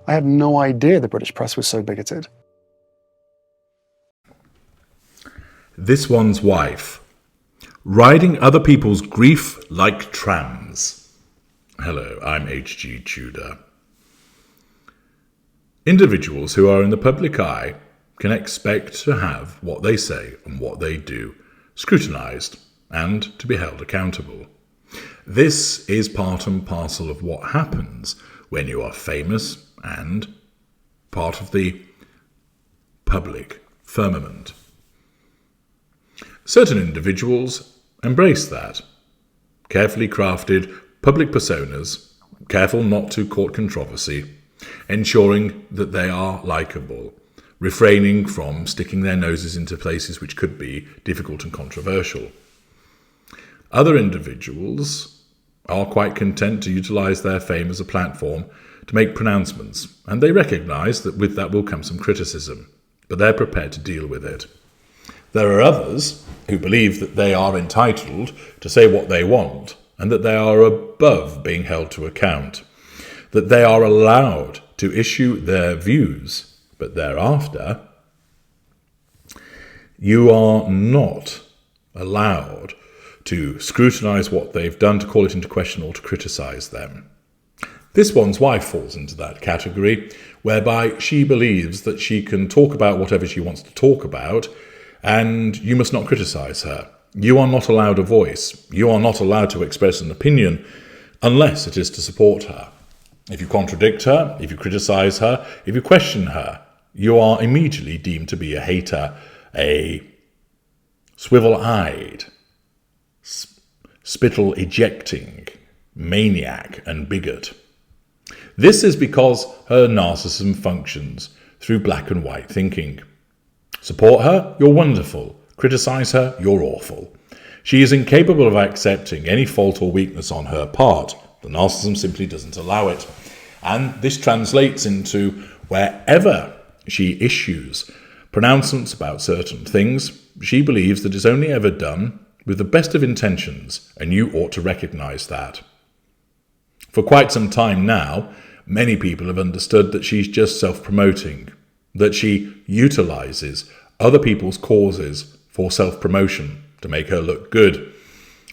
I had no idea the British press was so bigoted. This one's wife. Riding other people's grief like trams. Hello, I'm H.G. Tudor. Individuals who are in the public eye can expect to have what they say and what they do scrutinised and to be held accountable. This is part and parcel of what happens when you are famous and part of the public firmament. Certain individuals embrace that. Carefully crafted public personas, careful not to court controversy, ensuring that they are likeable, refraining from sticking their noses into places which could be difficult and controversial. Other individuals are quite content to utilise their fame as a platform to make pronouncements, and they recognise that with that will come some criticism, but they're prepared to deal with it. There are others who believe that they are entitled to say what they want and that they are above being held to account, that they are allowed to issue their views, but thereafter you are not allowed to scrutinise what they've done, to call it into question or to criticise them. This one's wife falls into that category, whereby she believes that she can talk about whatever she wants to talk about, and you must not criticise her. You are not allowed a voice. You are not allowed to express an opinion unless it is to support her. If you contradict her, if you criticise her, if you question her, you are immediately deemed to be a hater, a swivel-eyed, spittle-ejecting maniac and bigot. This is because her narcissism functions through black and white thinking. Support her, you're wonderful. Criticise her, you're awful. She is incapable of accepting any fault or weakness on her part. The narcissism simply doesn't allow it. And this translates into wherever she issues pronouncements about certain things, she believes that it's only ever done with the best of intentions, and you ought to recognise that. For quite some time now, many people have understood that she's just self-promoting, that she utilises other people's causes for self-promotion to make her look good.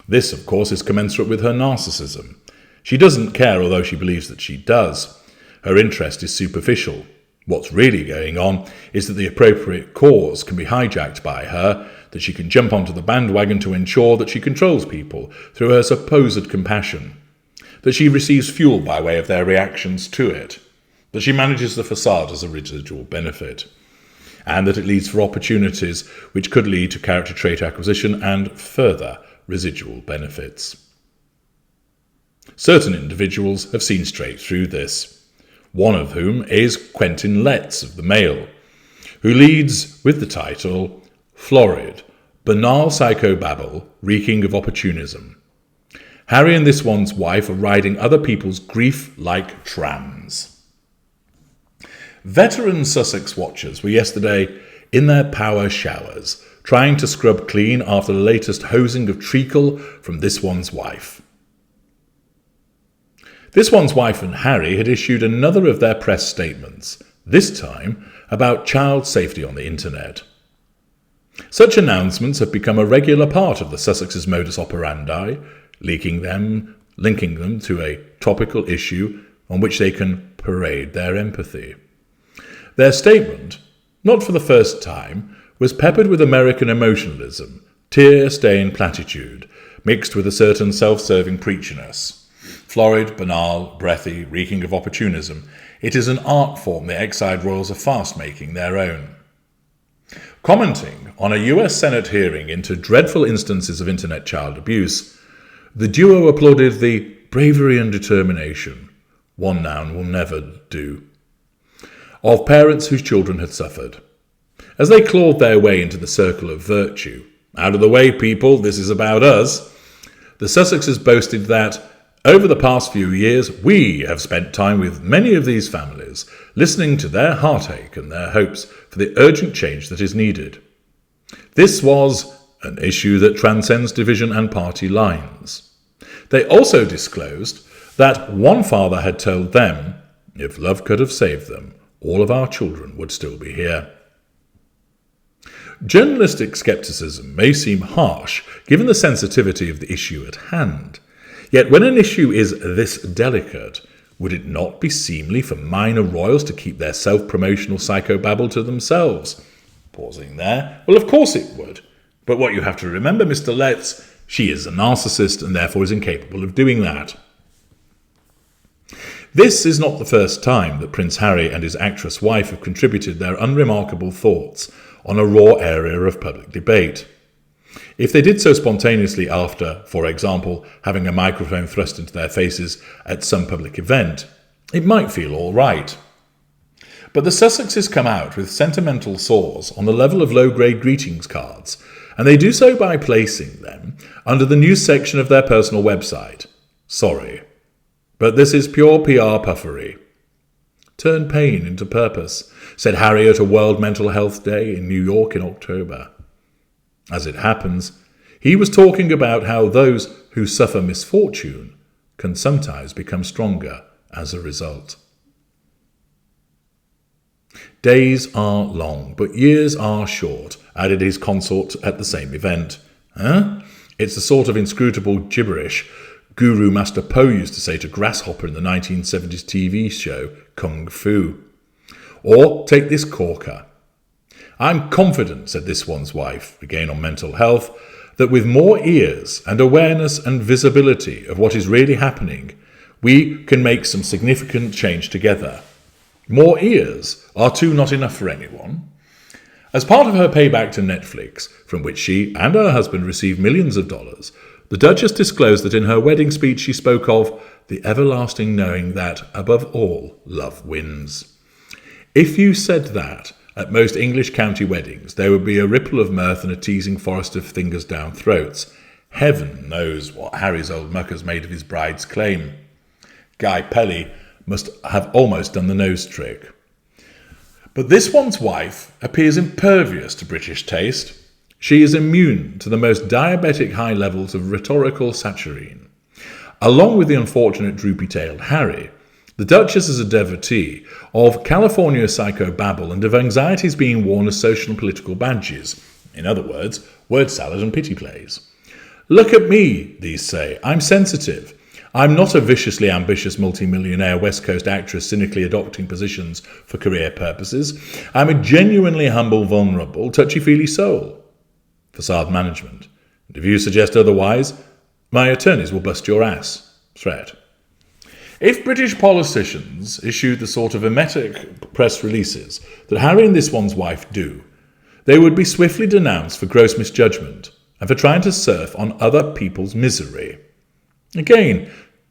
This, of course, is commensurate with her narcissism. She doesn't care, although she believes that she does. Her interest is superficial. What's really going on is that the appropriate cause can be hijacked by her, that she can jump onto the bandwagon to ensure that she controls people through her supposed compassion, that she receives fuel by way of their reactions to it, that she manages the facade as a residual benefit, and that it leads for opportunities which could lead to character trait acquisition and further residual benefits. Certain individuals have seen straight through this, one of whom is Quentin Letts of the Mail, who leads with the title Florid, Banal Psychobabble Reeking of Opportunism. Harry and this one's wife are riding other people's grief like trams. Veteran Sussex watchers were yesterday in their power showers, trying to scrub clean after the latest hosing of treacle from this one's wife. This one's wife and Harry had issued another of their press statements, this time about child safety on the internet. Such announcements have become a regular part of the Sussexes' modus operandi, linking them to a topical issue on which they can parade their empathy. Their statement, not for the first time, was peppered with American emotionalism, tear-stained platitude, mixed with a certain self-serving preachiness. Florid, banal, breathy, reeking of opportunism, it is an art form the exiled royals are fast making their own. Commenting on a US Senate hearing into dreadful instances of internet child abuse, the duo applauded the bravery and determination, one noun will never do, of parents whose children had suffered. As they clawed their way into the circle of virtue, out of the way, people, this is about us, the Sussexes boasted that, over the past few years, we have spent time with many of these families, listening to their heartache and their hopes for the urgent change that is needed. This was an issue that transcends division and party lines. They also disclosed that one father had told them If love could have saved them, all of our children would still be here. Journalistic scepticism may seem harsh given the sensitivity of the issue at hand. Yet when an issue is this delicate, would it not be seemly for minor royals to keep their self-promotional psychobabble to themselves? Pausing there. Well, of course it would. But what you have to remember, Mr. Letts, she is a narcissist and therefore is incapable of doing that. This is not the first time that Prince Harry and his actress wife have contributed their unremarkable thoughts on a raw area of public debate. If they did so spontaneously after, for example, having a microphone thrust into their faces at some public event, it might feel all right. But the Sussexes come out with sentimental sores on the level of low-grade greetings cards, and they do so by placing them under the news section of their personal website. Sorry, but this is pure PR puffery. Turn pain into purpose, said Harry at a World Mental Health Day in New York in October. As it happens, he was talking about how those who suffer misfortune can sometimes become stronger as a result. Days are long, but years are short, added his consort at the same event. Huh? It's the sort of inscrutable gibberish Guru Master Po used to say to Grasshopper in the 1970s TV show Kung Fu. Or take this corker. I'm confident, said this one's wife, again on mental health, that with more ears and awareness and visibility of what is really happening, we can make some significant change together. More ears are two not enough for anyone. As part of her payback to Netflix, from which she and her husband received millions of dollars, the Duchess disclosed that in her wedding speech she spoke of the everlasting knowing that, above all, love wins. If you said that at most English county weddings, there would be a ripple of mirth and a teasing forest of fingers down throats. Heaven knows what Harry's old muckers made of his bride's claim. Guy Pelly must have almost done the nose trick. But this one's wife appears impervious to British taste. She is immune to the most diabetic high levels of rhetorical saturine. Along with the unfortunate droopy-tailed Harry, the Duchess is a devotee of California psychobabble and of anxieties being worn as social and political badges. In other words, word salad and pity plays. Look at me, these say. I'm sensitive. I'm not a viciously ambitious multimillionaire West Coast actress cynically adopting positions for career purposes. I'm a genuinely humble, vulnerable, touchy-feely soul. Facade management. And if you suggest otherwise, my attorneys will bust your ass. Threat. If British politicians issued the sort of emetic press releases that Harry and this one's wife do, they would be swiftly denounced for gross misjudgment and for trying to surf on other people's misery. Again,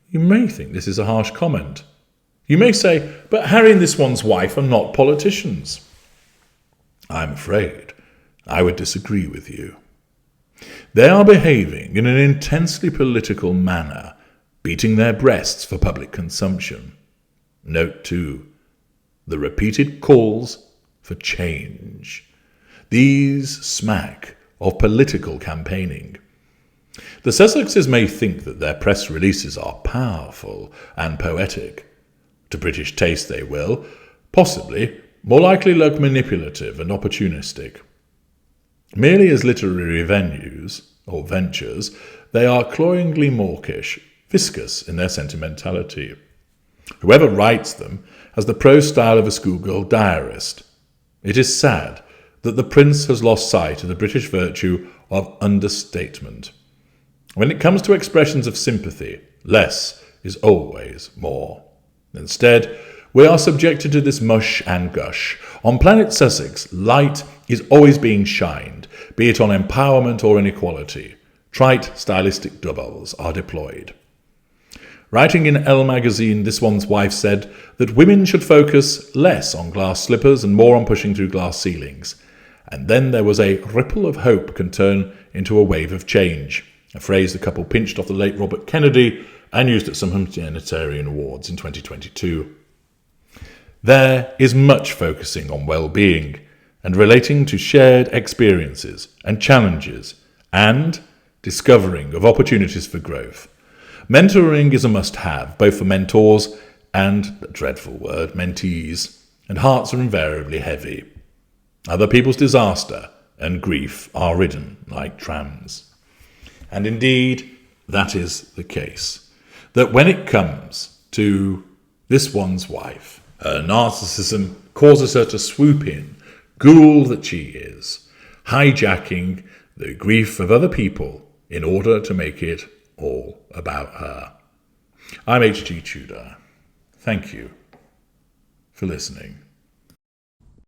you may think this is a harsh comment. You may say, but Harry and this one's wife are not politicians. I'm afraid I would disagree with you. They are behaving in an intensely political manner, beating their breasts for public consumption. Note, too, the repeated calls for change. These smack of political campaigning. The Sussexes may think that their press releases are powerful and poetic. To British taste they will, possibly, more likely look manipulative and opportunistic. Merely as literary venues, or ventures, they are cloyingly mawkish, viscous in their sentimentality. Whoever writes them has the prose style of a schoolgirl diarist. It is sad that the prince has lost sight of the British virtue of understatement. When it comes to expressions of sympathy, less is always more. Instead, we are subjected to this mush and gush. On planet Sussex, light is always being shined, be it on empowerment or inequality. Trite stylistic doubles are deployed. Writing in Elle magazine, this one's wife said that women should focus less on glass slippers and more on pushing through glass ceilings. And then there was a ripple of hope can turn into a wave of change, a phrase the couple pinched off the late Robert Kennedy and used at some humanitarian awards in 2022. There is much focusing on well-being and relating to shared experiences and challenges and discovering of opportunities for growth. Mentoring is a must-have, both for mentors and, the dreadful word, mentees, and hearts are invariably heavy. Other people's disaster and grief are ridden like trams. And indeed, that is the case. That when it comes to this one's wife, her narcissism causes her to swoop in, ghoul that she is, hijacking the grief of other people in order to make it all about her. I'm H.G. Tudor. Thank you for listening.